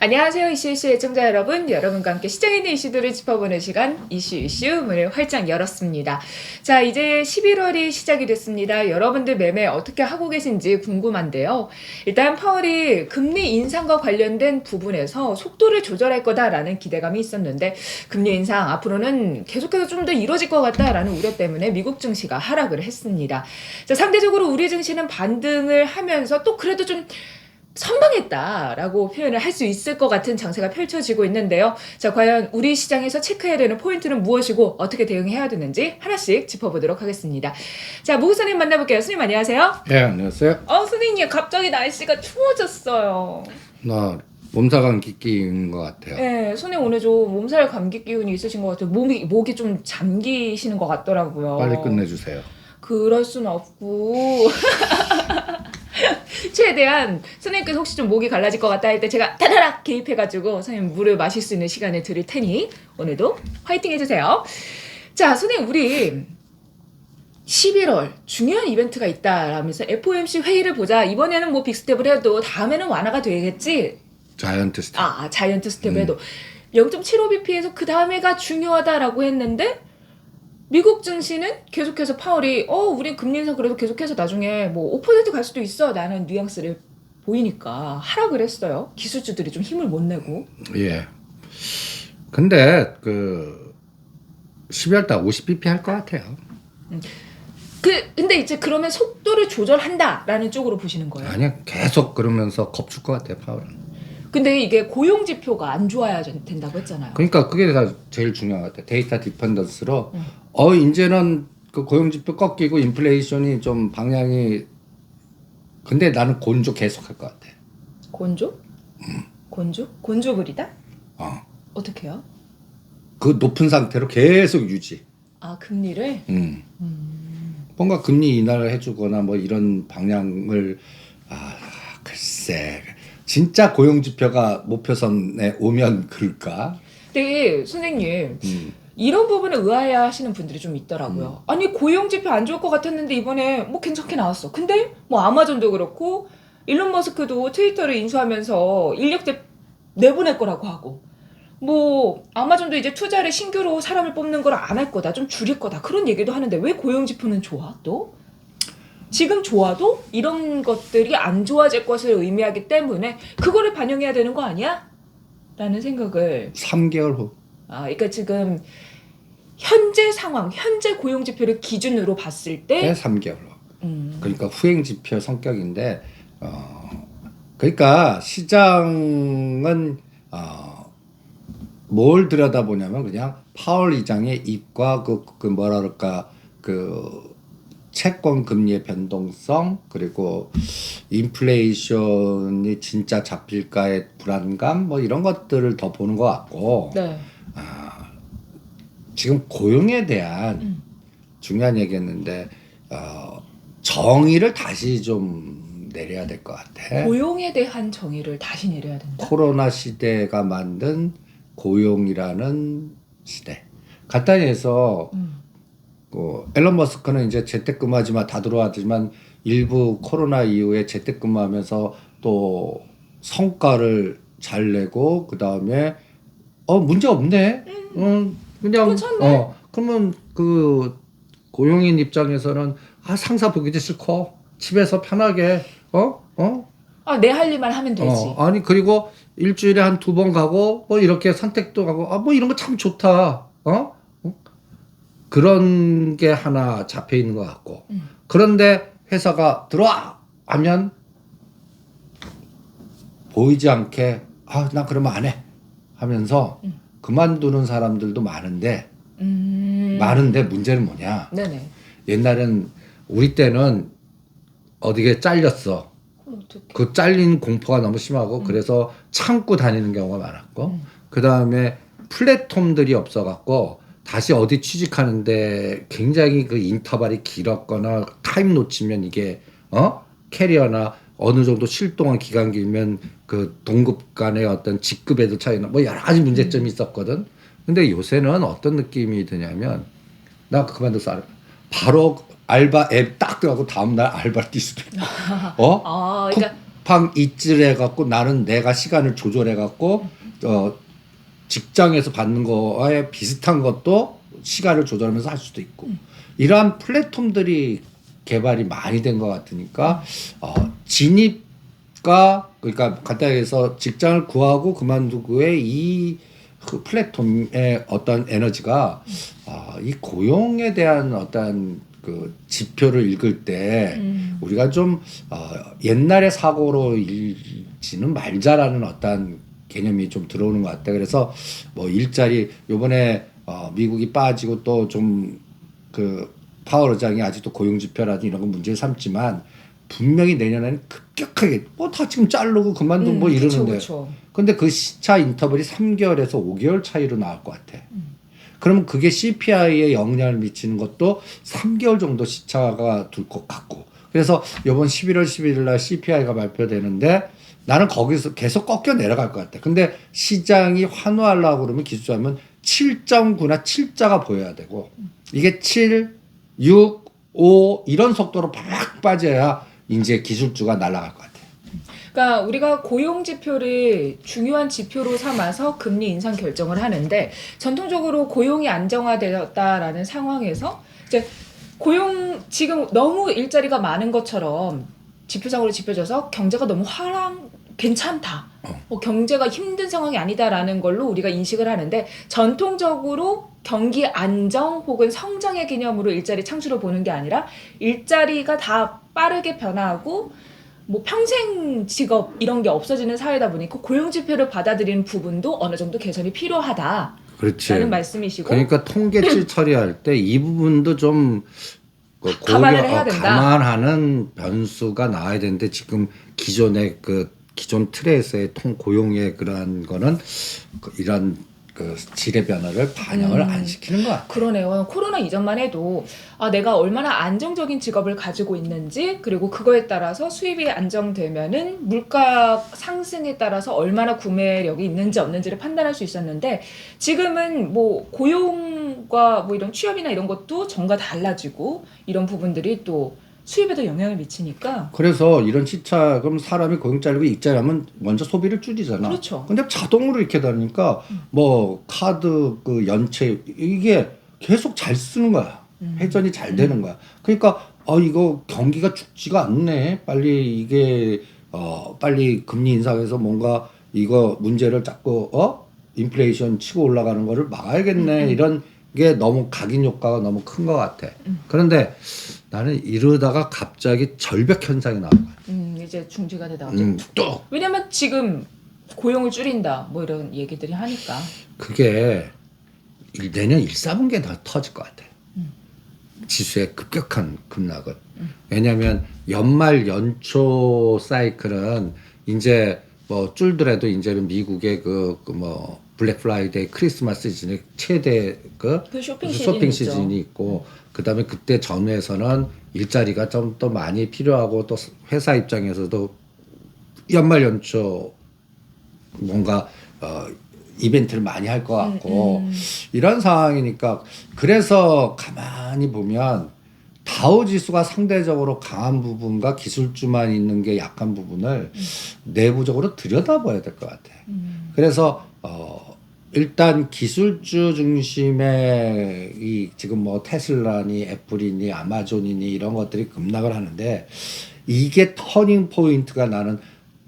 안녕하세요. 이슈 애청자 여러분. 여러분과 함께 시장에 있는 이슈들을 짚어보는 시간 이슈 문을 활짝 열었습니다. 자, 이제 11월이 시작이 됐습니다. 여러분들 매매 어떻게 하고 계신지 궁금한데요. 일단 파월이 금리 인상과 관련된 부분에서 속도를 조절할 거다라는 기대감이 있었는데 금리 인상 앞으로는 계속해서 좀 더 이뤄질 것 같다라는 우려 때문에 미국 증시가 하락을 했습니다. 자, 상대적으로 우리 증시는 반등을 하면서 또 그래도 좀 선방했다라고 표현을 할 수 있을 것 같은 장세가 펼쳐지고 있는데요. 자, 과연 우리 시장에서 체크해야 되는 포인트는 무엇이고 어떻게 대응해야 되는지 하나씩 짚어보도록 하겠습니다. 자, 무 선생님 만나볼게요. 선생님 안녕하세요. 네, 안녕하세요. 선생님 갑자기 날씨가 추워졌어요. 나 몸살 감기 끼인 것 같아요. 네, 선생님 오늘 좀 몸살 감기 기운이 있으신 것 같아요. 목이 좀 잠기시는 것 같더라고요. 빨리 끝내주세요. 그럴 순 없고 최대한 선생님께서 혹시 좀 목이 갈라질 것 같다 할 때 제가 따다락 개입해가지고 선생님 물을 마실 수 있는 시간을 드릴 테니 오늘도 화이팅 해주세요. 자, 선생님 우리 11월 중요한 이벤트가 있다라면서 FOMC 회의를 보자. 이번에는 뭐 빅스텝을 해도 다음에는 완화가 되겠지? 자이언트 스텝. 자이언트 스텝 해도 0.75bp에서 그 다음에가 중요하다라고 했는데 미국 증시는 계속해서 파월이 우린 금리 인상 그래도 계속해서 나중에 뭐 5% 갈 수도 있어 라는 뉘앙스를 보이니까 하락을 했어요. 기술주들이 좀 힘을 못 내고. 예. 근데 12월 달 50bp 할 것 같아요. 근데 이제 그러면 속도를 조절한다라는 쪽으로 보시는 거예요? 아니야, 계속 그러면서 겁줄 것 같아요, 파월은. 근데 이게 고용 지표가 안 좋아야 된다고 했잖아요. 그러니까 그게 다 제일 중요한 것 같아요. 데이터 디펜던스로 이제는 그 고용 지표 꺾이고 인플레이션이 좀 방향이 근데 나는 곤조 계속 할 것 같아. 곤조? 곤조 그리다? 어. 어떻게요? 그 높은 상태로 계속 유지. 금리를? 뭔가 금리 인하를 해주거나 뭐 이런 방향을 글쎄 진짜 고용 지표가 목표선에 오면 그럴까? 근데 선생님 이런 부분에 의아해하시는 분들이 좀 있더라고요. 아니 고용 지표 안 좋을 것 같았는데 이번에 뭐 괜찮게 나왔어. 근데 뭐 아마존도 그렇고 일론 머스크도 트위터를 인수하면서 인력제 내보낼 거라고 하고 뭐 아마존도 이제 투자를 신규로 사람을 뽑는 걸 안 할 거다. 좀 줄일 거다. 그런 얘기도 하는데 왜 고용 지표는 좋아? 또? 지금 좋아도 이런 것들이 안 좋아질 것을 의미하기 때문에 그거를 반영해야 되는 거 아니야? 라는 생각을 3개월 후. 그러니까 지금 현재 상황, 현재 고용 지표를 기준으로 봤을 때 3개월 후. 그러니까 후행 지표 성격인데 그러니까 시장은 뭘 들여다보냐면 그냥 파월 의장의 입과 그 뭐라 그럴까 그 채권 금리의 변동성 그리고 인플레이션이 진짜 잡힐까의 불안감 뭐 이런 것들을 더 보는 것 같고 네. 지금 고용에 대한 중요한 얘기였는데 정의를 다시 좀 내려야 될 것 같아. 고용에 대한 정의를 다시 내려야 된다. 코로나 시대가 만든 고용이라는 시대. 간단히 해서 앨런 머스크는 이제 재택근무하지만 다 들어왔지만 일부 코로나 이후에 재택근무하면서 또 성과를 잘 내고 그 다음에 문제 없네. 그냥 괜찮네. 그러면 그 고용인 입장에서는 상사 보기도 싫고 집에서 편하게 내 할 일만 하면 되지. 아니 그리고 일주일에 한 2번 가고 뭐 이렇게 선택도 가고 뭐 이런 거 참 좋다. 그런 게 하나 잡혀 있는 것 같고 그런데 회사가 들어와 하면 보이지 않게 나 그러면 안 해 하면서 그만두는 사람들도 많은데 문제는 뭐냐? 네네. 옛날엔 우리 때는 어디에 잘렸어. 어떡해. 그 잘린 공포가 너무 심하고 그래서 참고 다니는 경우가 많았고 그 다음에 플랫폼들이 없어갖고 다시 어디 취직하는데 굉장히 그 인터벌이 길었거나 타임 놓치면 이게 캐리어나 어느 정도 실동한 기간 길면 그 동급 간의 어떤 직급에도 차이나 뭐 여러 가지 문제점이 있었거든. 근데 요새는 어떤 느낌이 드냐면 나 그만둬서 바로 알바 앱 딱 들어가고 다음날 알바 뛸 수도 있고 그러니까 쿠팡 이츠를 해갖고 나는 내가 시간을 조절해갖고 직장에서 받는 거에 비슷한 것도 시간을 조절하면서 할 수도 있고 이러한 플랫폼들이 개발이 많이 된 것 같으니까 진입과 그러니까 간단히 해서 직장을 구하고 그만두고 이 그 플랫폼의 어떤 에너지가 이 고용에 대한 어떤 그 지표를 읽을 때 우리가 좀 옛날의 사고로 읽지는 말자라는 어떤 개념이 좀 들어오는 것 같아. 그래서 뭐 일자리 요번에 미국이 빠지고 또 좀 그 파월 의장이 아직도 고용 지표라든지 이런 거 문제를 삼지만 분명히 내년에는 급격하게 뭐 다 지금 자르고 그만두고 뭐 이러는데 근데 그 시차 인터벌이 3개월에서 5개월 차이로 나올 것 같아. 그러면 그게 CPI에 영향을 미치는 것도 3개월 정도 시차가 둘 것 같고. 그래서 이번 11월 11일 날 CPI가 발표되는데 나는 거기서 계속 꺾여 내려갈 것 같아. 근데 시장이 환호하려고 그러면 기술자면 7.9나 7자가 보여야 되고 이게 7, 6, 5 이런 속도로 팍 빠져야 이제 기술주가 날아갈 것 같아. 그러니까 우리가 고용 지표를 중요한 지표로 삼아서 금리 인상 결정을 하는데 전통적으로 고용이 안정화되었다라는 상황에서 이제 고용 지금 너무 일자리가 많은 것처럼 지표상으로 짚어져서 경제가 너무 괜찮다. 경제가 힘든 상황이 아니다라는 걸로 우리가 인식을 하는데 전통적으로 경기 안정 혹은 성장의 개념으로 일자리 창출을 보는 게 아니라 일자리가 다 빠르게 변화하고 뭐 평생 직업 이런 게 없어지는 사회다 보니까 고용 지표를 받아들이는 부분도 어느 정도 개선이 필요하다. 그렇지. 라는 말씀이시고. 그러니까 통계치 처리할 때 이 부분도 좀 감안을 해야 된다. 감안하는 변수가 나와야 되는데 지금 기존의 기존 틀에서의 고용의 그러한 거는 이런 그 질의 변화를 반영을 안 시키는 것 같아요. 그러네요. 코로나 이전만 해도 내가 얼마나 안정적인 직업을 가지고 있는지 그리고 그거에 따라서 수입이 안정되면은 물가 상승에 따라서 얼마나 구매력이 있는지 없는지를 판단할 수 있었는데 지금은 뭐 고용과 뭐 이런 취업이나 이런 것도 전과 달라지고 이런 부분들이 또 수입에도 영향을 미치니까. 그래서 이런 시차 그럼 사람이 고용 잘리고 일자리하면 먼저 소비를 줄이잖아. 그렇죠. 근데 자동으로 이렇게 되니까 뭐 카드 그 연체 이게 계속 잘 쓰는 거야. 회전이 잘 되는 거야. 그러니까 이거 경기가 죽지가 않네. 빨리 이게 빨리 금리 인상해서 뭔가 이거 문제를 자꾸 인플레이션 치고 올라가는 거를 막아야겠네. 이런 게 너무 각인 효과가 너무 큰 것 같아. 그런데 나는 이러다가 갑자기 절벽 현상이 나온 거야. 이제 중지가 되다가 또 왜냐면 지금 고용을 줄인다 뭐 이런 얘기들이 하니까 그게 내년 1, 4분기에 더 터질 것 같아. 지수의 급격한 급락은. 왜냐하면 연말 연초 사이클은 이제 뭐 줄더라도 이제는 미국의 뭐 블랙 프라이데이 크리스마스 시즌의 최대 그 쇼핑 시즌이 있고 그다음에 그때 전후에서는 일자리가 좀 더 많이 필요하고 또 회사 입장에서도 연말 연초 뭔가 이벤트를 많이 할 것 같고 이런 상황이니까 그래서 가만히 보면 다우 지수가 상대적으로 강한 부분과 기술주만 있는 게 약한 부분을 내부적으로 들여다봐야 될 것 같아. 그래서 일단 기술주 중심의 지금 뭐 테슬라니 애플이니 아마존이니 이런 것들이 급락을 하는데 이게 터닝 포인트가 나는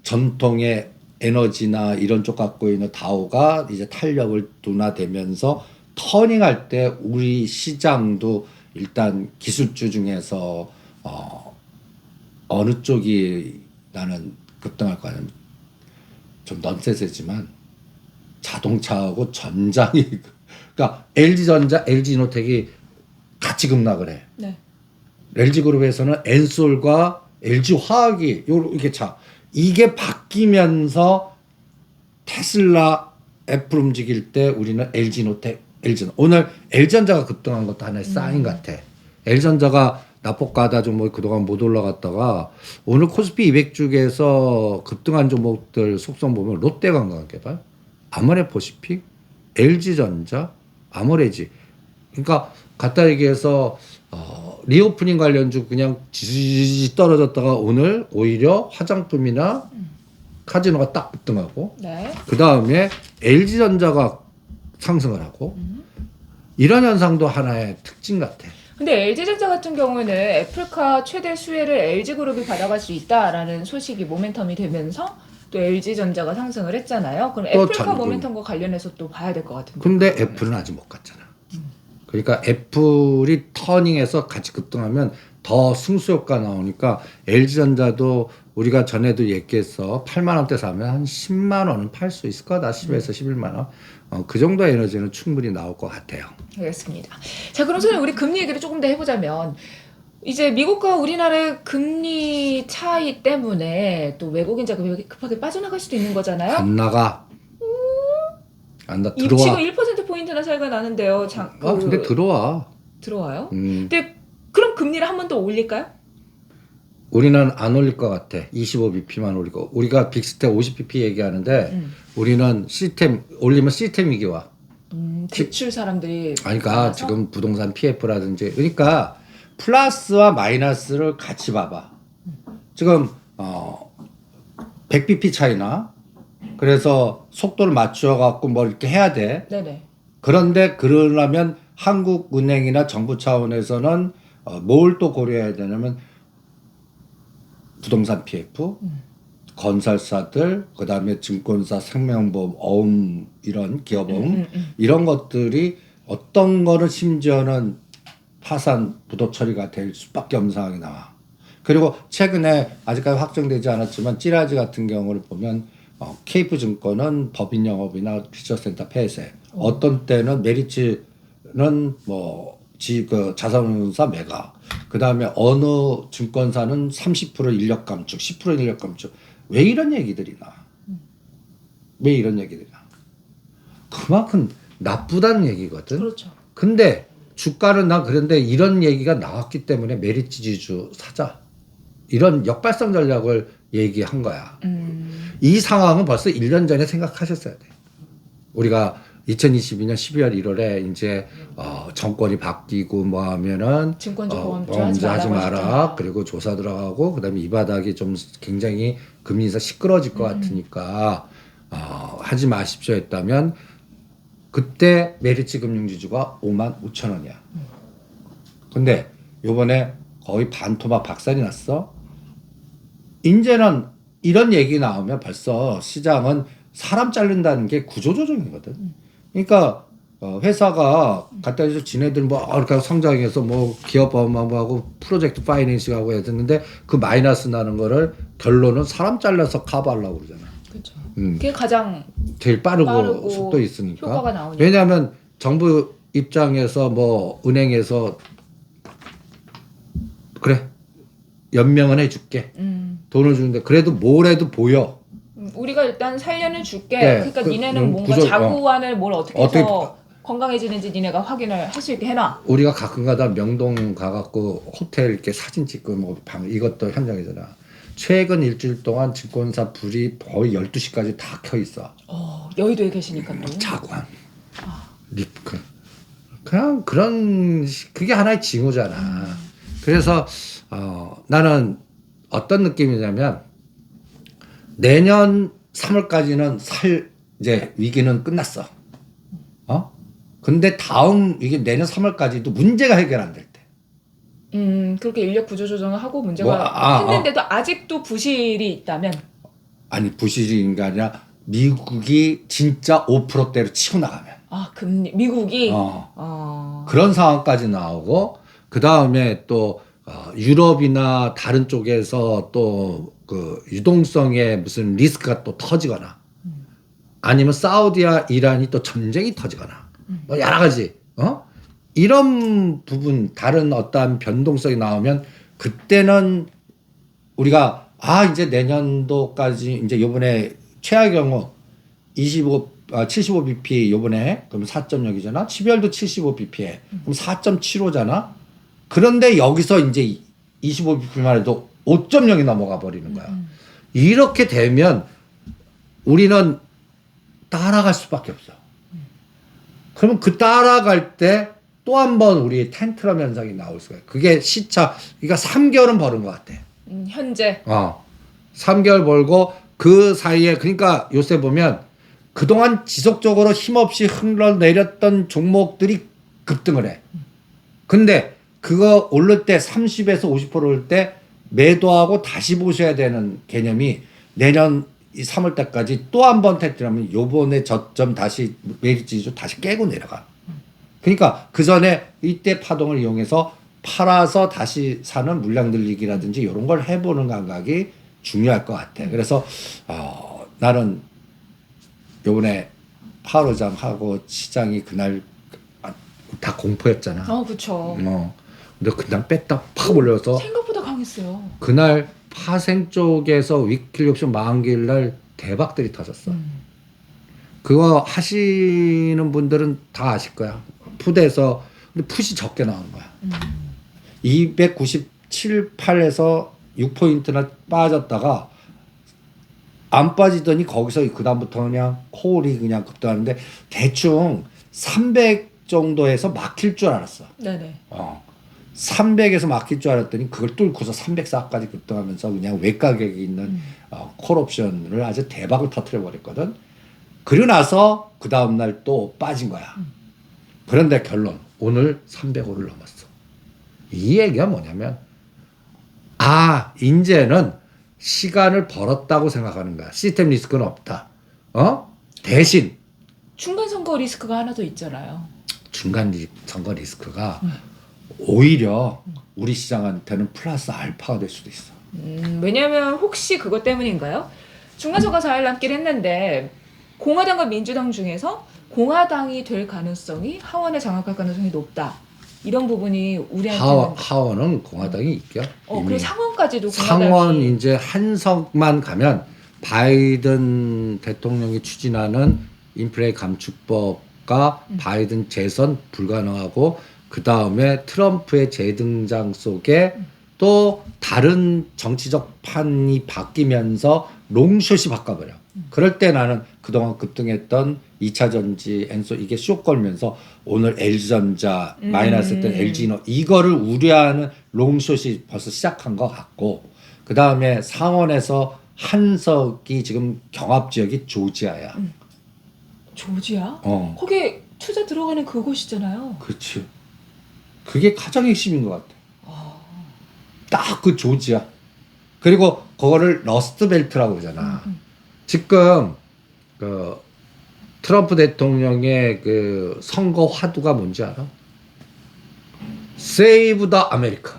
전통의 에너지나 이런 쪽 갖고 있는 다우가 이제 탄력을 둔화되면서 터닝할 때 우리 시장도 일단 기술주 중에서 어느 쪽이 나는 급등할 거 아니면 좀 넌센스지만 자동차하고 전장이 그러니까 LG전자, LG노텍이 같이 급락을 해. 네. LG그룹에서는 엔솔과 LG화학이 이렇게 이게 바뀌면서 테슬라, 애플 움직일 때 우리는 LG노텍, 오늘 LG전자가 급등한 것도 하나의 사인 같아. LG전자가 낙폭가다 좀 뭐 그동안 못 올라갔다가 오늘 코스피 200 중에서 급등한 종목들 속성 보면 롯데관광개발, 아모레퍼시픽, LG전자, 아모레지. 그러니까 갖다 얘기해서 리오프닝 관련주 그냥 지지지 떨어졌다가 오늘 오히려 화장품이나 카지노가 딱 급등하고 네. 그 다음에 LG전자가 상승을 하고 이런 현상도 하나의 특징 같아. 근데 LG전자 같은 경우는 애플카 최대 수혜를 LG그룹이 받아갈 수 있다라는 소식이 모멘텀이 되면서 또 LG전자가 상승을 했잖아요. 그럼 또 애플카 모멘텀과 관련해서 또 봐야 될 것 같은데. 근데 애플은 아직 못 갔잖아. 그러니까 애플이 터닝해서 같이 급등하면 더 승수 효과 나오니까 LG전자도 우리가 전에도 얘기했어. 8만 원대 사면 한 10만 원은 팔 수 있을 거다. 10에서 11만 원. 그 정도 에너지는 충분히 나올 것 같아요. 알겠습니다. 자, 그럼 선생님 우리 금리 얘기를 조금 더 해보자면 이제 미국과 우리나라의 금리 차이 때문에 또 외국인 자금이 급하게 빠져나갈 수도 있는 거잖아요. 안 나가. 안 나. 지금 들어와. 1%포인트나 차이가 나는데요. 근데 들어와. 들어와요? 근데 그럼 금리를 한 번 더 올릴까요? 우리는 안 올릴 것 같아. 25bp만 올리고. 우리가 빅스텝 50bp 얘기하는데 우리는 시스템 올리면 시스템 위기 와. 대출 사람들이 아니, 그러니까 많아서? 지금 부동산 PF라든지 그러니까 플러스와 마이너스를 같이 봐봐. 지금 100bp 차이나 그래서 속도를 맞춰 갖고 뭐 이렇게 해야 돼. 네네. 그런데 그러려면 한국은행이나 정부 차원에서는 뭘 또 고려해야 되냐면 부동산 PF, 건설사들, 그다음에 증권사, 생명보험, 어음 이런 기업보험 이런 것들이 어떤 거는 심지어는 파산 부도 처리가 될 수밖에 없는 상황이 나와. 그리고 최근에 아직까지 확정되지 않았지만 찌라지 같은 경우를 보면 케이프 증권은 법인 영업이나 피처센터 폐쇄. 어떤 때는 메리츠는 그 자산운용사 매각. 그 다음에 어느 증권사는 30% 인력 감축, 10% 인력 감축. 왜 이런 얘기들이 나? 왜 이런 얘기들이 나? 그만큼 나쁘다는 얘기거든. 그렇죠. 근데 주가는 나 그런데 이런 얘기가 나왔기 때문에 메리츠 지주 사자. 이런 역발상 전략을 얘기한 거야. 이 상황은 벌써 1년 전에 생각하셨어야 돼. 우리가 2022년 12월 1월에 이제 정권이 바뀌고 뭐 하면은 증권주 보험주 하지 마라. 그리고 조사 들어가고 그다음에 이 바닥이 좀 굉장히 금리 인사 시끄러질 것 같으니까 하지 마십시오 했다면 그때 메리츠 금융지주가 55,000원이야. 근데 요번에 거의 반토막 박살이 났어. 이제는 이런 얘기 나오면 벌써 시장은 사람 자른다는 게 구조조정이거든. 그러니까 회사가 갖다 해서 지네들 뭐 이렇게 성장해서 뭐 기업하고 프로젝트 파이낸싱하고 했는데 그 마이너스 나는 거를 결론은 사람 잘라서 커버하려고 그러잖아. 그렇죠. 음. 그게 가장 제일 빠르고 속도 있으니까. 효과가 나오니까. 왜냐하면 정부 입장에서 뭐 은행에서 그래 연명은 해줄게. 돈을 주는데 그래도 뭘 해도 보여. 우리가 일단 살려는 줄게. 네, 그러니까 그, 니네는 뭔가 구조, 자구안을 뭘 어떻게 어떻게 해서 건강해지는지 니네가 확인을 할 수 있게 해놔. 우리가 가끔가다 명동 가갖고 호텔 이렇게 사진 찍고 뭐 방 이것도 현장이잖아. 최근 일주일 동안 증권사 불이 거의 12시까지 다 켜 있어. 여의도에 계시니까 또. 자구안, 리프크. 그냥 그런 그게 하나의 징후잖아. 그래서 나는 어떤 느낌이냐면 내년 3월까지는 이제 위기는 끝났어. 근데 다음 이게 내년 3월까지도 문제가 해결 안 될 때. 그렇게 인력 구조 조정을 하고 문제가 했는데도 아직도 부실이 있다면. 아니 부실인 게 아니라 미국이 진짜 5%대로 치고 나가면. 금리 미국이 그런 상황까지 나오고 그 다음에 또 유럽이나 다른 쪽에서 또 그 유동성의 무슨 리스크가 또 터지거나 아니면 사우디와 이란이 또 전쟁이 터지거나 뭐 여러 가지 이런 부분 다른 어떠한 변동성이 나오면 그때는 우리가 이제 내년도까지 이제 요번에 최악의 경우 75bp 요번에 그럼 4.0이잖아. 12월도 75bp에 그럼 4.75잖아. 그런데 여기서 이제 25bp만 해도 5.0이 넘어가 버리는 거야. 이렇게 되면 우리는 따라갈 수밖에 없어. 그러면 그 따라갈 때 또 한 번 우리 텐트럼 현상이 나올 수가 있어요. 그게 시차, 그러니까 3개월은 벌은 것 같아. 현재 3개월 벌고 그 사이에 그러니까 요새 보면 그동안 지속적으로 힘없이 흘러내렸던 종목들이 급등을 해. 근데 그거 오를 때 30에서 50% 오를 때 매도하고 다시 보셔야 되는 개념이 내년 이 3월 때까지 또 한 번 테트라면 요번에 저점 다시 매집지수 다시 깨고 내려가. 그러니까 그 전에 이때 파동을 이용해서 팔아서 다시 사는 물량 늘리기라든지 이런 걸 해보는 감각이 중요할 것 같아. 그래서 나는 요번에 파로장하고 시장이 그날 다 공포였잖아. 그쵸. 근데 그냥 뺐다 팍 올려서 생각보다 강했어요. 그날 파생 쪽에서 위클리 옵션 만기일 날 대박들이 터졌어. 그거 하시는 분들은 다 아실 거야. 풋에서 근데 풋이 적게 나오는 거야. 297, 8에서 6포인트나 빠졌다가 안 빠지더니 거기서 그다음부터 그냥 콜이 그냥 급등하는데 대충 300 정도에서 막힐 줄 알았어. 네네. 300에서 막힐 줄 알았더니 그걸 뚫고서 304까지 급등하면서 그냥 외가격이 있는 콜 옵션을 아주 대박을 터뜨려 버렸거든. 그리고 나서 그 다음날 또 빠진 거야. 그런데 결론 오늘 305를 넘었어. 이 얘기가 뭐냐면 이제는 시간을 벌었다고 생각하는 거야. 시스템 리스크는 없다. 대신 중간 선거 리스크가 하나 더 있잖아요. 중간 선거 리스크가 오히려 우리 시장한테는 플러스 알파가 될 수도 있어. 왜냐하면 혹시 그것 때문인가요? 중간 선거 4일 남긴 했는데 공화당과 민주당 중에서 공화당이 될 가능성이 하원에 장악할 가능성이 높다. 이런 부분이 우리한테는 하원은 공화당이 있겨. 그리고 상원까지도 공화당이 상원 이제 한석만 가면 바이든 대통령이 추진하는 인플레 감축법과 바이든 재선 불가능하고 그 다음에 트럼프의 재등장 속에 또 다른 정치적 판이 바뀌면서 롱숏이 바꿔버려. 그럴 때 나는 그동안 급등했던 2차 전지, 엔소 이게 쇼 걸면서 오늘 LG전자 마이너스 했던 LG노 이거를 우려하는 롱숏이 벌써 시작한 것 같고 그 다음에 상원에서 한석이 지금 경합 지역이 조지아야. 조지아? 어. 거기 투자 들어가는 그곳이잖아요. 그렇지. 그게 가장 핵심인 것 같아. 딱 그 조지아. 그리고 그거를 러스트벨트라고 그러잖아. 지금 그 트럼프 대통령의 그 선거 화두가 뭔지 알아? Save the America.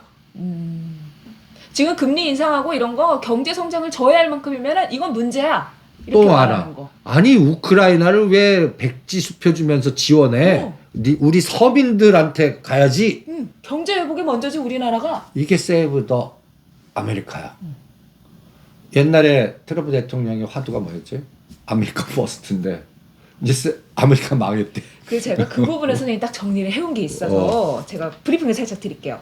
지금 금리 인상하고 이런 거 경제 성장을 저해할 만큼이면 이건 문제야. 이렇게 또 말하는 하나. 거. 아니 우크라이나를 왜 백지 수표주면서 지원해? 우리 서민들한테 가야지. 경제 회복이 먼저지 우리나라가. 이게 Save the America야. 옛날에 트럼프 대통령의 화두가 뭐였지? 아메리카 퍼스트인데 이제 아메리카 망했대. 그래서 제가 그 부분에서는 딱 정리를 해온 게 있어서 제가 브리핑을 살짝 드릴게요.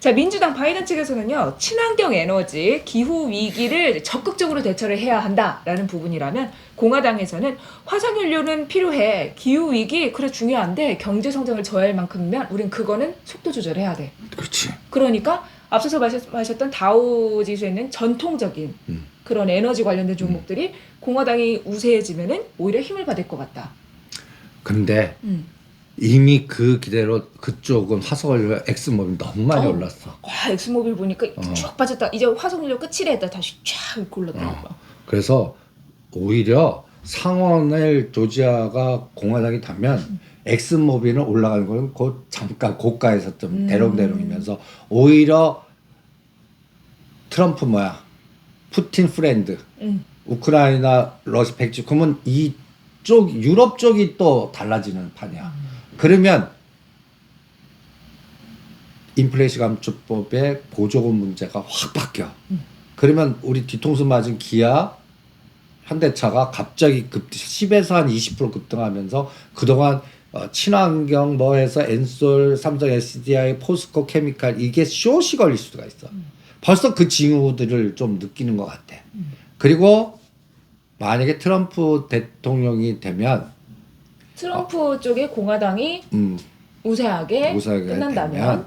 자, 민주당 바이든 측에서는요, 친환경 에너지, 기후 위기를 적극적으로 대처를 해야 한다라는 부분이라면 공화당에서는 화석연료는 필요해. 기후 위기 그래 중요한데 경제 성장을 저해할 만큼이면 우린 그거는 속도 조절해야 돼. 그렇지. 그러니까 앞서서 마셨던 다우 지수에 있는 전통적인 그런 에너지 관련된 종목들이 공화당이 우세해지면은 오히려 힘을 받을 것 같다. 근데 이미 그 기대로 그쪽은 화석연료 엑스모빌 너무 많이 올랐어. 와, 엑스모빌 보니까 쭉 빠졌다. 이제 화석연료 끝이래 했다 다시 쫙 이렇게 올랐더라고요. 그래서 오히려 상원을 조지아가 공화당이 타면 엑스모빌은 올라가는 건 곧 잠깐 고가에서 좀 대롱대롱이면서 오히려 트럼프 푸틴 프렌드 우크라이나 러시 백지 그러면 이쪽 유럽 쪽이 또 달라지는 판이야. 그러면 인플레이션 감축법의 보조금 문제가 확 바뀌어. 그러면 우리 뒤통수 맞은 기아 현대차가 갑자기 10에서 한 20% 급등하면서 그동안 친환경 해서 엔솔, 삼성 SDI, 포스코 케미칼 이게 숏이 걸릴 수가 있어. 벌써 그 징후들을 좀 느끼는 것 같아. 그리고 만약에 트럼프 대통령이 되면 트럼프 쪽에 공화당이 우세하게 끝난다면 되면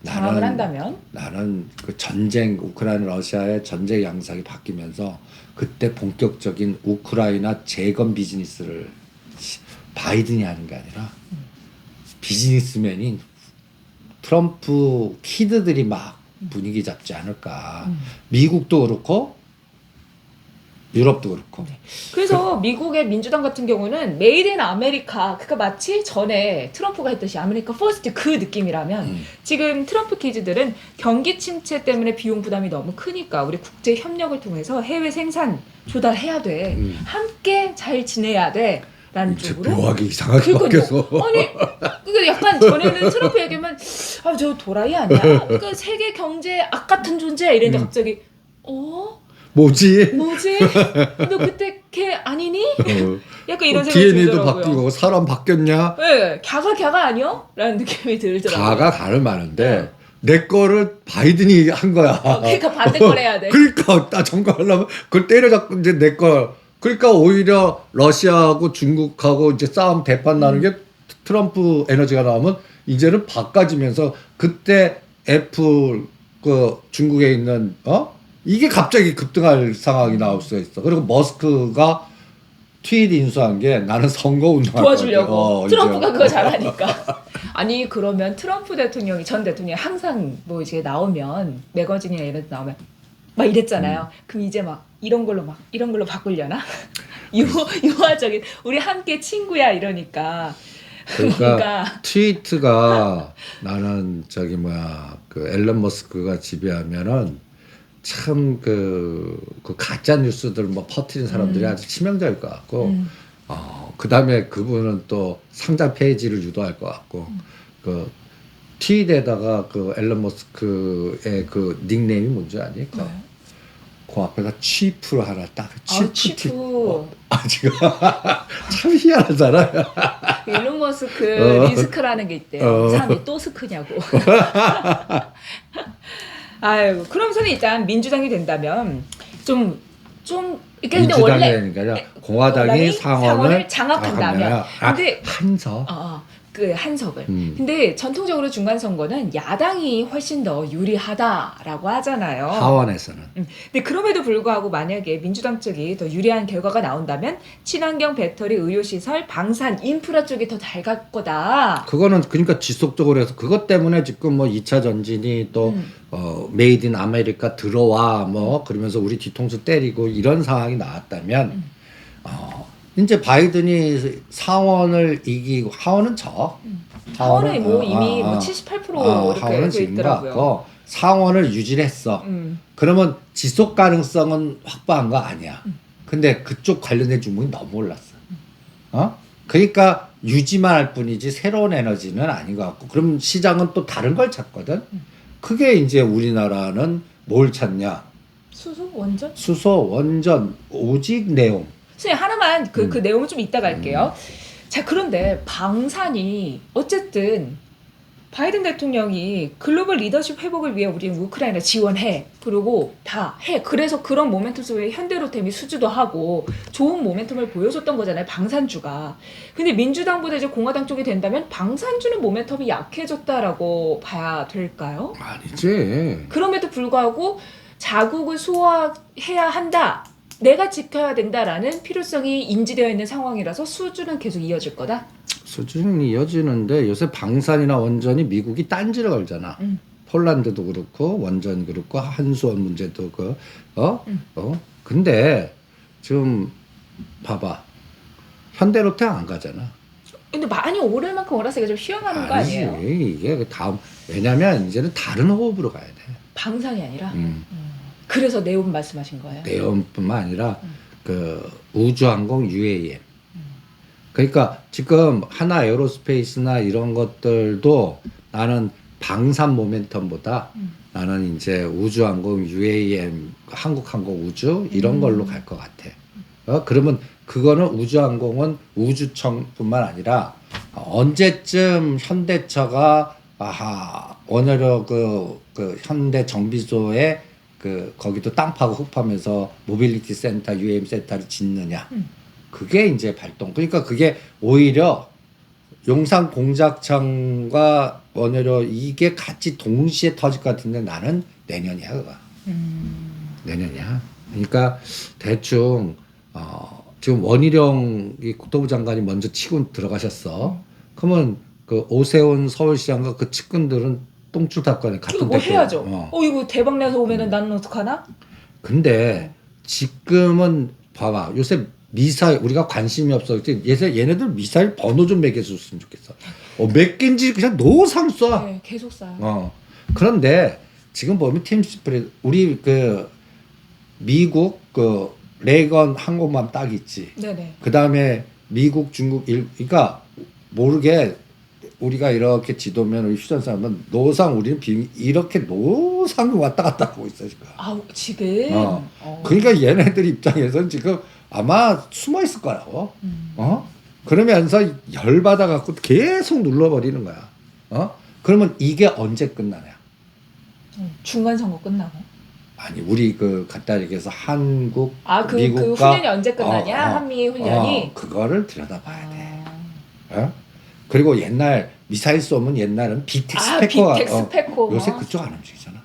장악을 한다면 나는 그 전쟁 우크라이나 러시아의 전쟁 양상이 바뀌면서 그때 본격적인 우크라이나 재건 비즈니스를 바이든이 하는 게 아니라 비즈니스맨인 트럼프 키드들이 막 분위기 잡지 않을까. 미국도 그렇고 유럽도 그렇고. 네. 그래서 미국의 민주당 같은 경우는 메이드 인 아메리카, 그러니까 마치 전에 트럼프가 했듯이 아메리카 퍼스트 그 느낌이라면 지금 트럼프 키즈들은 경기 침체 때문에 비용 부담이 너무 크니까 우리 국제 협력을 통해서 해외 생산 조달해야 돼. 함께 잘 지내야 돼. 라는 쪽으로 묘하게 이상하게 바뀌어서. 아니 그러니까 약간 전에는 트럼프 얘기하면 아 저 도라이 아니야? 그러니까 세계 경제 악 같은 존재 이랬는데 갑자기 뭐지? 너 그때 걔 아니니? 약간 이런 생각이 DNA도 들더라고요. 바뀌고 사람 바뀌었냐? 네, 갸가 아니요? 라는 느낌이 들더라고요. 가가 가를 많은데 내 거를 바이든이 한 거야. 그러니까 반대 걸 해야 돼. 그러니까 나 점거하려면 그걸 때려잡고 이제 내 걸. 그러니까 오히려 러시아하고 중국하고 이제 싸움 대판 나는 게 트럼프 에너지가 나오면 이제는 바꿔지면서 그때 애플 그 중국에 있는 이게 갑자기 급등할 상황이 나올 수 있어. 그리고 머스크가 트윗 인수한 게 나는 선거 운동할 도와주려고. 트럼프가 그거 잘하니까. 아니 그러면 트럼프 대통령이 전 대통령이 항상 뭐 이제 나오면 매거진이나 이런 데 나오면 막 이랬잖아요. 그럼 이제 막 이런 걸로 바꾸려나? 유화적인 우리 함께 친구야 이러니까. 그러니까 트위트가 나는 그 앨런 머스크가 지배하면은 참 그 가짜 뉴스들 뭐 퍼뜨린 사람들이 아주 치명적일 것 같고 그다음에 그분은 또 상장 폐지를 유도할 것 같고 그 트윗에다가 그 앨런 머스크의 그 닉네임이 뭔지 아니? 그 앞에가 치프로 하나 딱 치프. 지금 참 희한하잖아. 일론 머스크 리스크라는 게 있대요. 사람이 또 스크냐고. 아유, 그러면서는 일단 민주당이 된다면 좀 이게 근데 민주당이 원래 아니라 공화당이 상원을 장악한다면 근데 한석 그 한석을. 근데 전통적으로 중간 선거는 야당이 훨씬 더 유리하다라고 하잖아요. 하원에서는. 근데 그럼에도 불구하고 만약에 민주당 쪽이 더 유리한 결과가 나온다면 친환경 배터리, 의료시설, 방산, 인프라 쪽이 더 잘 갈 거다. 그거는 그러니까 지속적으로 해서 그것 때문에 지금 뭐 2차 전진이 또 메이드 인 아메리카 들어와 뭐 그러면서 우리 뒤통수 때리고 이런 상황이 나왔다면 이제 바이든이 상원을 이기고 하원은 하원은 뭐 이미 뭐 78% 이렇게 돼 있더라고요. 상원을 유지를 했어. 그러면 지속 가능성은 확보한 거 아니야. 근데 그쪽 관련된 주목이 너무 올랐어. 그러니까 유지만 할 뿐이지 새로운 에너지는 아닌 것 같고 그럼 시장은 또 다른 걸 찾거든. 그게 이제 우리나라는 뭘 찾냐? 수소, 원전, 오직 네온. 선생님 하나만 그 내용은 좀 이따 갈게요. 자 그런데 방산이 어쨌든 바이든 대통령이 글로벌 리더십 회복을 위해 우리는 우크라이나 지원해. 그리고 다 해. 그래서 그런 모멘텀 속에 현대로템이 수주도 하고 좋은 모멘텀을 보여줬던 거잖아요. 방산주가. 근데 민주당보다 이제 공화당 쪽이 된다면 방산주는 모멘텀이 약해졌다라고 봐야 될까요? 아니지. 그럼에도 불구하고 자국을 수호해야 한다. 내가 지켜야 된다라는 필요성이 인지되어 있는 상황이라서 수주는 계속 이어질 거다? 수준이 이어지는데 요새 방산이나 원전이 미국이 딴지를 걸잖아. 폴란드도 그렇고 원전 그렇고 한수원 문제도 근데 지금 봐봐. 현대로템 안 가잖아. 근데 많이 오를 만큼 오라서 이게 좀 쉬어가는 거 아니에요? 이게 다음 왜냐면 이제는 다른 호흡으로 가야 돼. 방산이 아니라? 그래서 네온 말씀하신 거예요? 네온뿐만 아니라 그 우주항공 UAM. 그러니까 지금 하나 에어로스페이스나 이런 것들도 나는 방산 모멘텀보다 나는 이제 우주항공 UAM, 한국항공 우주 이런 걸로 갈 것 같아. 그러면 그거는 우주항공은 우주청뿐만 아니라 언제쯤 현대차가 원활히 그 현대 정비소에 거기도 땅 파고 흙 파면서 모빌리티 센터, UAM 센터를 짓느냐. 그게 이제 발동. 그러니까 그게 오히려 용산 공작청과 원효로 이게 같이 동시에 터질 것 같은데 나는 내년이야 그거. 내년이야. 그러니까 대충 지금 원희룡 국토부 장관이 먼저 치고 들어가셨어. 그러면 그 오세훈 서울시장과 그 측근들은 똥줄 닦아내 이거 같은 뭐 데고. 해야죠. 이거 대박 나서 오면은 나는 어떡하나? 근데 지금은 봐봐 요새 미사일 우리가 관심이 없어. 얘네들 미사일 번호 좀 매겨줬으면 좋겠어. 몇 개인지 그냥 노상 쏴. 네, 계속 쌓아. 그런데 지금 보면 팀스프레드 우리 그 미국 그 레이건 항공모함 딱 있지. 네네. 그 다음에 미국, 중국, 그러니까 모르게 우리가 이렇게 지도면 우리 휴전선 하면 노상 우리는 이렇게 노상 왔다 갔다 하고 있어 지금. 아 지금. 그러니까 얘네들 입장에서는 지금 아마 숨어 있을 거라고. 그러면서 열 받아 갖고 계속 눌러버리는 거야. 그러면 이게 언제 끝나냐? 중간 선거 끝나고. 아니 우리 그 간단히 얘기해서 한국, 그 미국과 훈련이 언제 끝나냐? 한미 훈련이. 그거를 들여다봐야 돼. 그리고 옛날 미사일 쏘면 옛날은 빅텍스 패커가 빅텍스 패커. 요새 그쪽 안 움직이잖아.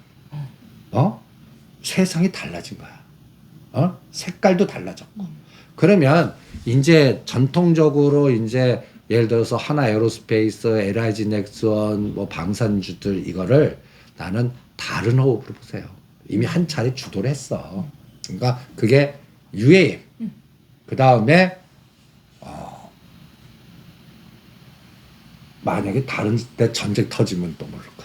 세상이 달라진 거야. 색깔도 달라졌고. 그러면 이제 전통적으로 이제 예를 들어서 하나 에어로스페이스, LIG 넥스원, 뭐 방산주들 이거를 나는 다른 호흡으로 보세요. 이미 한 차례 주도를 했어. 그러니까 그게 UAM. 그 다음에 만약에 다른 데 전쟁 터지면 또 모를까.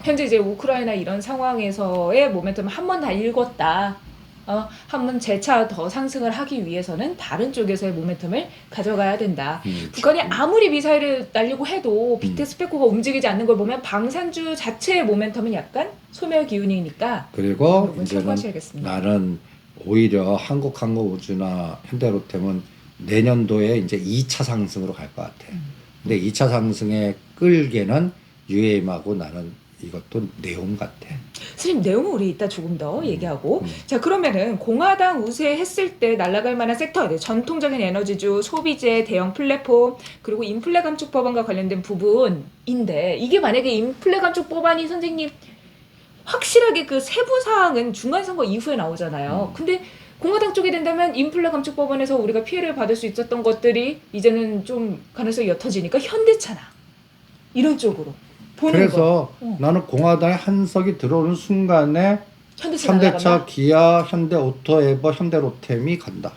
현재 이제 우크라이나 이런 상황에서의 모멘텀을 한 번 다 읽었다. 한 번 재차 더 상승을 하기 위해서는 다른 쪽에서의 모멘텀을 가져가야 된다. 북한이 아무리 미사일을 날리고 해도 빅텍스 패커가 움직이지 않는 걸 보면 방산주 자체의 모멘텀은 약간 소멸 기운이니까 그리고 이제는 이제는 참고하셔야겠습니다. 나는 오히려 한국항공우주나 현대로템은 내년도에 이제 2차 상승으로 갈 것 같아. 근데 2차 상승의 끌개는 UAM하고 나는 이것도 내용 같아. 선생님 내용은 우리 이따 조금 더 얘기하고 자 그러면은 공화당 우세했을 때 날아갈 만한 섹터 전통적인 에너지주, 소비재, 대형 플랫폼 그리고 인플레 감축 법안과 관련된 부분인데 이게 만약에 인플레 감축 법안이 선생님 확실하게 그 세부 사항은 중간 선거 이후에 나오잖아요. 근데 공화당 쪽이 된다면 인플레 감축 법안에서 우리가 피해를 받을 수 있었던 것들이 이제는 좀 가능성이 옅어지니까 현대차나 이런 쪽으로 보는 그래서 거. 나는 공화당에 한석이 들어오는 순간에 현대차 현대차, 날아간다? 기아, 현대오토에버, 현대로템이 간다.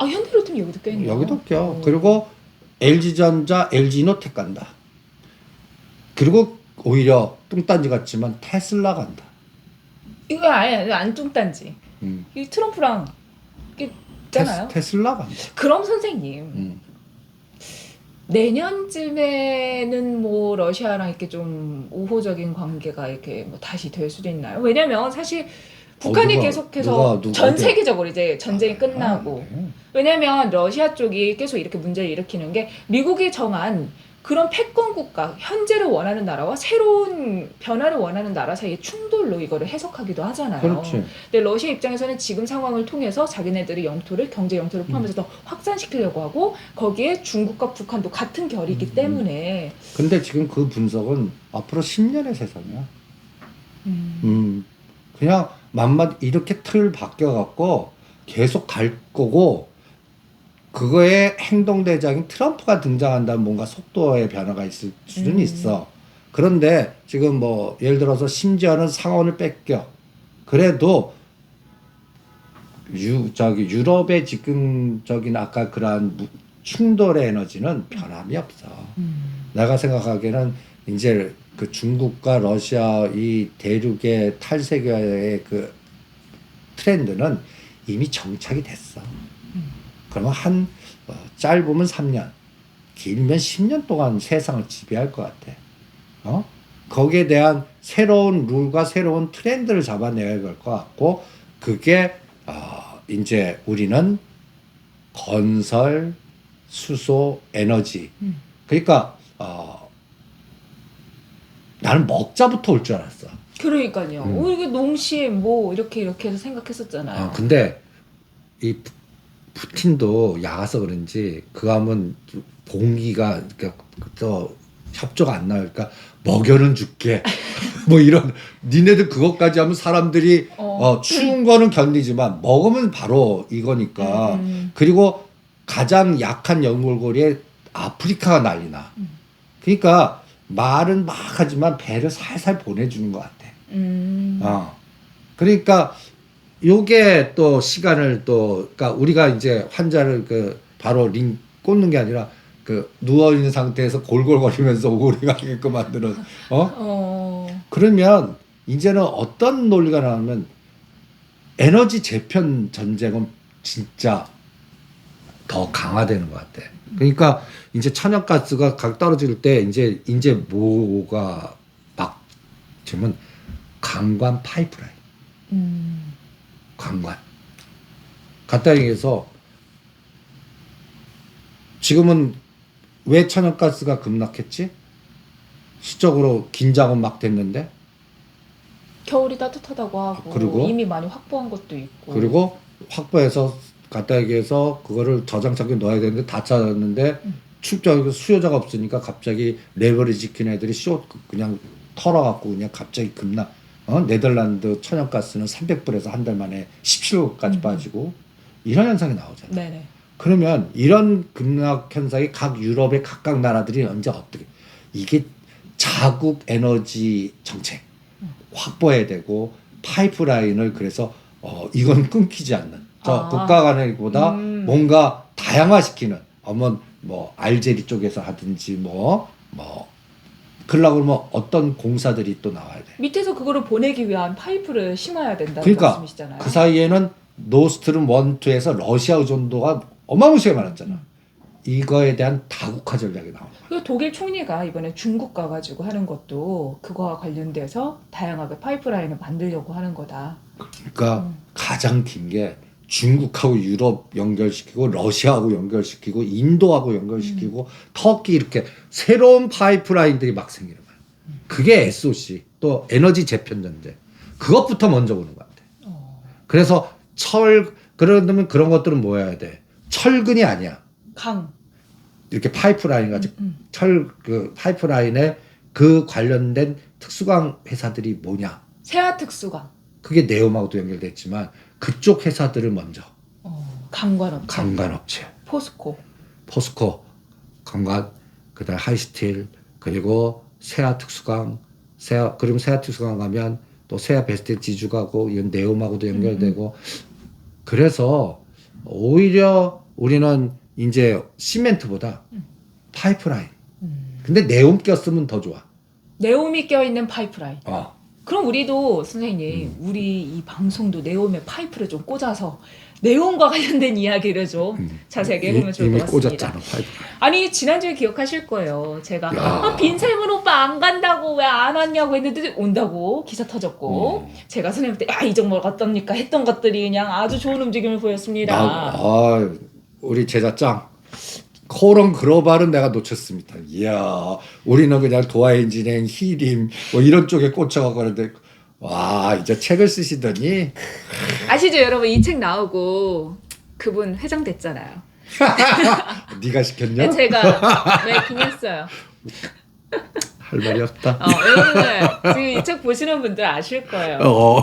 현대로템 여기도 껴있네요. 여기도 껴. 그리고 LG전자, LG이노텍 간다. 그리고 오히려 뚱딴지 같지만 테슬라 간다. 이거 아예 안 뚱딴지. 이 트럼프랑 이게 있잖아요. 테슬라 간다. 그럼 선생님 내년쯤에는 뭐 러시아랑 이렇게 좀 우호적인 관계가 이렇게 뭐 다시 될 수도 있나요? 왜냐면 사실 북한이 계속해서 전 어디야? 세계적으로 이제 전쟁이 끝나고 왜냐면 러시아 쪽이 계속 이렇게 문제를 일으키는 게 미국이 정한 그런 패권 국가, 현재를 원하는 나라와 새로운 변화를 원하는 나라 사이의 충돌로 이거를 해석하기도 하잖아요. 그렇지. 근데 러시아 입장에서는 지금 상황을 통해서 자기네들의 영토를 경제 영토를 포함해서 더 확산시키려고 하고 거기에 중국과 북한도 같은 결이기 때문에 근데 지금 그 분석은 앞으로 10년의 세상이야. 그냥 만만 이렇게 틀 바뀌어갖고 계속 갈 거고 그거에 행동대장인 트럼프가 등장한다면 뭔가 속도의 변화가 있을 수는 있어. 그런데 지금 뭐 예를 들어서 심지어는 상원을 뺏겨. 그래도 유럽의 지금적인 아까 그러한 충돌의 에너지는 변함이 없어. 내가 생각하기에는 이제 그 중국과 러시아 이 대륙의 탈세계의 그 트렌드는 이미 정착이 됐어. 그러면 짧으면 3년, 길면 10년 동안 세상을 지배할 것 같아. 거기에 대한 새로운 룰과 새로운 트렌드를 잡아내야 될 것 같고, 그게 이제 우리는 건설, 수소, 에너지. 그러니까 나는 먹자부터 올 줄 알았어. 그러니까요. 이게 농심 뭐 이렇게 해서 생각했었잖아요. 근데 이 푸틴도 야가서 그런지 그 하면 봉기가 또 협조가 안 나니까 먹여는 줄게 뭐 이런 니네들 그것까지 하면 사람들이 추운 거는 견디지만 먹으면 바로 이거니까 그리고 가장 약한 연골고리에 아프리카가 난리나 그러니까 말은 막 하지만 배를 살살 보내주는 것 같아. 그러니까 요게 또 시간을 또 그러니까 우리가 이제 환자를 그 바로 링 꽂는 게 아니라 그 누워 있는 상태에서 골골거리면서 오래 가게끔 만드는 그러면 이제는 어떤 논리가 나오면 에너지 재편 전쟁은 진짜 더 강화되는 것 같아. 그러니까 이제 천연가스가 각 떨어질 때 이제 뭐가 막 지금은 강관 파이프라인. 강관. 간단히 얘기해서 지금은 왜 천연가스가 급락했지? 시적으로 긴장은 막 됐는데 겨울이 따뜻하다고 하고 그리고 이미 많이 확보한 것도 있고 그리고 확보해서 간단히 얘기해서 그거를 저장창고에 넣어야 되는데 다 찾았는데 춥죠. 수요자가 없으니까 갑자기 레버리지 지킨 애들이 그냥 털어갖고 그냥 갑자기 급락. 네덜란드 천연가스는 300불에서 한 달 만에 17불까지 빠지고 이런 현상이 나오잖아요. 네네. 그러면 이런 급락 현상이 각 유럽의 각각 나라들이 언제 어떻게 이게 자국 에너지 정책 확보해야 되고 파이프라인을 그래서 이건 끊기지 않는 국가 간의보다 뭔가 다양화시키는 뭐 알제리 쪽에서 하든지 그러려고 그러면 어떤 공사들이 또 나와야 돼. 밑에서 그거를 보내기 위한 파이프를 심어야 된다는 그러니까 말씀이시잖아요. 그 사이에는 노스트림 1, 2에서 러시아 의존도가 어마무시하게 많았잖아. 이거에 대한 다국화 전략이 나옵니다. 그리고 독일 총리가 이번에 중국 가가지고 하는 것도 그거와 관련돼서 다양하게 파이프라인을 만들려고 하는 거다. 그러니까 가장 긴 게 중국하고 유럽 연결시키고 러시아하고 연결시키고 인도하고 연결시키고 터키 이렇게 새로운 파이프라인들이 막 생기는 거야. 그게 SOC 또 에너지 재편 전쟁 그것부터 먼저 오는 것 같아. 그래서 그러면 그런 것들은 뭐 해야 돼? 철근이 아니야. 이렇게 파이프라인 같이 그 파이프라인에 그 관련된 특수강 회사들이 뭐냐? 세아 특수강. 그게 네옴하고도 연결됐지만 그쪽 회사들을 먼저 강관업체. 포스코 강관 그다음 하이스틸 그리고 세아 특수강 그럼 세아 특수강 가면 또 세아 베스트 지주 가고 이건 네옴하고도 연결되고 그래서 오히려 우리는 이제 시멘트보다 파이프라인 근데 네옴 꼈으면 더 좋아. 네옴이 껴있는 파이프라인. 그럼 우리도 선생님 우리 이 방송도 네옴에 파이프를 좀 꽂아서 네옴과 관련된 이야기를 좀 자세하게 해보면 좋을 것 같습니다. 이미 꽂았잖아 파이프. 아니 지난주에 기억하실 거예요. 제가 빈셀문 오빠 안 간다고 왜 안 왔냐고 했는데 온다고 기사 터졌고 제가 선생님한테 야 이정모 어떻습니까 했던 것들이 그냥 아주 좋은 움직임을 보였습니다. 우리 제자 짱 코론 글로벌은 내가 놓쳤습니다. 이야 우리는 그냥 도화 엔지니어링 힐임 뭐 이런 쪽에 꽂혀가고 그러는데 와 이제 책을 쓰시더니 아시죠 여러분 이 책 나오고 그분 회장 됐잖아요. 네가 시켰냐? 제가 기냈어요. 할 말이 없다. 여러분들 지금 이 책 보시는 분들 아실 거예요.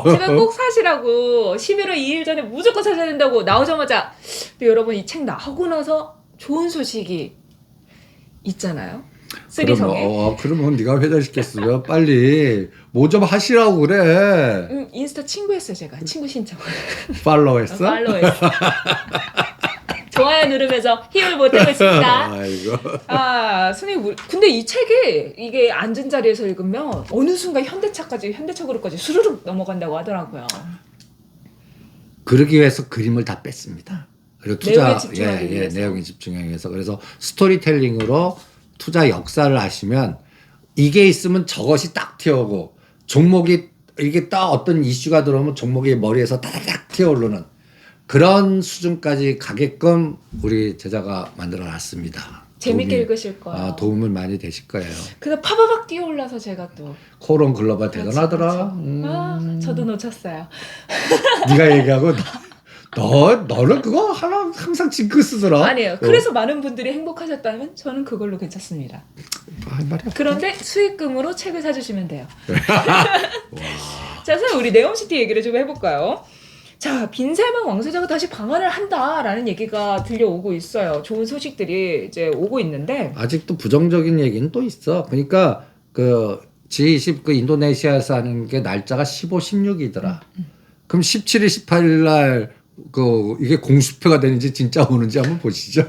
제가 꼭 사시라고 11월 2일 전에 무조건 사셔야 된다고 나오자마자 근데 여러분 이 책 나오고 나서 좋은 소식이 있잖아요. 쓰리성에. 그러면 네가 회장시켰으면 빨리 뭐 좀 하시라고 그래. 인스타 친구했어요 제가. 친구 신청. 팔로우했어? 팔로우했어. 좋아요 누르면서 힘을 보태고 있습니다. 아이고. 선생님 근데 이 책이 이게 앉은 자리에서 읽으면 어느 순간 현대차 그룹까지 수르륵 넘어간다고 하더라고요. 그러기 위해서 그림을 다 뺐습니다. 그리고 내용에 집중하기 위해서. 내용에 집중하기 위해서. 그래서 스토리텔링으로 투자 역사를 아시면 이게 있으면 저것이 딱 튀어오고 종목이 이게 딱 어떤 이슈가 들어오면 종목이 머리에서 다다닥 튀어오르는 그런 수준까지 가게끔 우리 제자가 만들어놨습니다. 재밌게 읽으실 거예요. 도움을 많이 되실 거예요. 그래서 파바박 뛰어올라서 제가 또 코론 글로벌 대단하더라. 저도 놓쳤어요. 네가 얘기하고 너는 그거 하나 항상 징크 쓰더라. 아니에요. 그래서 많은 분들이 행복하셨다면 저는 그걸로 괜찮습니다. 할 말이 없다. 그런데 수익금으로 책을 사주시면 돼요. 자, 그래서 우리 네옴시티 얘기를 좀 해볼까요? 자, 빈살만 왕세자가 다시 방한을 한다라는 얘기가 들려오고 있어요. 좋은 소식들이 이제 오고 있는데 아직도 부정적인 얘기는 또 있어. 그러니까 그 G20 그 인도네시아에서 하는 게 날짜가 15, 16이더라. 그럼 17일, 18일 날 그 이게 공수표가 되는지 진짜 오는지 한번 보시죠.